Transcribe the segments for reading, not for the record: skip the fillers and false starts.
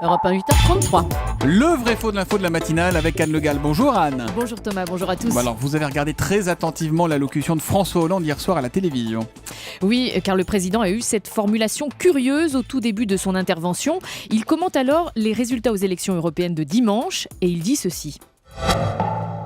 Europe 1, 8h33. Le vrai faux de l'info de la matinale avec Anne Le Gall. Bonjour Anne. Bonjour Thomas, bonjour à tous. Bon alors, vous avez regardé très attentivement l'allocution de François Hollande hier soir à la télévision. Oui, car le président a eu cette formulation curieuse au tout début de son intervention. Il commente alors les résultats aux élections européennes de dimanche et il dit ceci.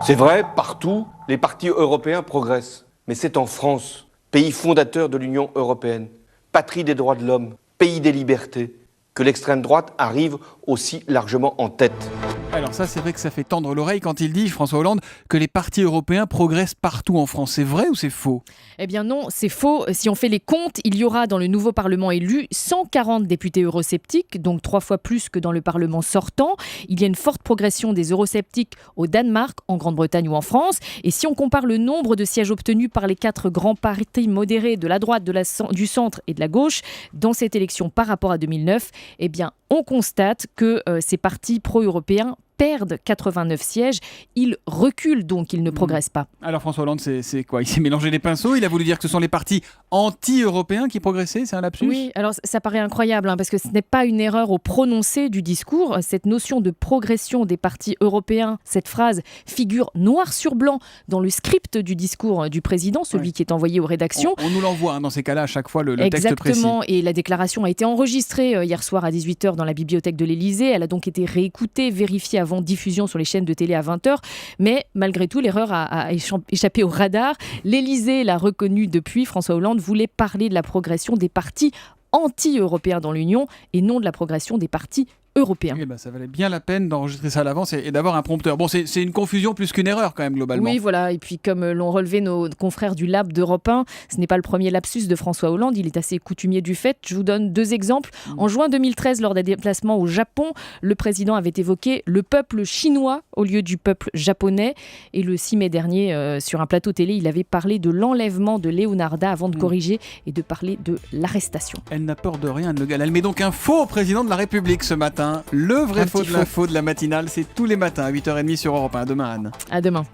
C'est vrai, partout, les partis européens progressent. Mais c'est en France, pays fondateur de l'Union européenne, patrie des droits de l'homme, pays des libertés, que l'extrême droite arrive aussi largement en tête. Alors ça, c'est vrai que ça fait tendre l'oreille quand il dit, François Hollande, que les partis européens progressent partout en France. C'est vrai ou c'est faux ? Eh bien non, c'est faux. Si on fait les comptes, il y aura dans le nouveau Parlement élu 140 députés eurosceptiques, donc 3 fois plus que dans le Parlement sortant. Il y a une forte progression des eurosceptiques au Danemark, en Grande-Bretagne ou en France. Et si on compare le nombre de sièges obtenus par les 4 grands partis modérés de la droite, du centre et de la gauche dans cette élection par rapport à 2009, eh bien on constate que ces partis pro-européens perdent 89 sièges, ils reculent donc, ils ne progressent pas. Alors François Hollande, c'est quoi ? Il s'est mélangé les pinceaux, il a voulu dire que ce sont les partis anti-européens qui progressaient, c'est un lapsus ? Oui, alors ça paraît incroyable, parce que ce n'est pas une erreur au prononcé du discours. Cette notion de progression des partis européens, cette phrase figure noir sur blanc dans le script du discours du président, celui qui est envoyé aux rédactions. On nous l'envoie dans ces cas-là à chaque fois, le texte précis. Exactement, et la déclaration a été enregistrée hier soir à 18h dans la bibliothèque de l'Élysée. Elle a donc été réécoutée, vérifiée avant diffusion sur les chaînes de télé à 20h. Mais malgré tout, l'erreur a échappé au radar. L'Élysée l'a reconnu depuis. François Hollande voulait parler de la progression des partis anti-européens dans l'Union et non de la progression des partis européens. Oui, ça valait bien la peine d'enregistrer ça à l'avance et d'avoir un prompteur. Bon, c'est une confusion plus qu'une erreur quand même globalement. Oui, voilà. Et puis comme l'ont relevé nos confrères du Lab d'Europe 1, ce n'est pas le premier lapsus de François Hollande. Il est assez coutumier du fait. Je vous donne 2 exemples. En juin 2013, lors d'un déplacement au Japon, le président avait évoqué le peuple chinois au lieu du peuple japonais. Et le 6 mai dernier, sur un plateau télé, il avait parlé de l'enlèvement de Leonarda avant de corriger et de parler de l'arrestation. Elle n'a peur de rien, Le Gall. Elle met donc un faux au président de la République ce matin. Le vrai faux de l'info de la matinale, c'est tous les matins à 8h30 sur Europe 1. À demain, Anne. À demain.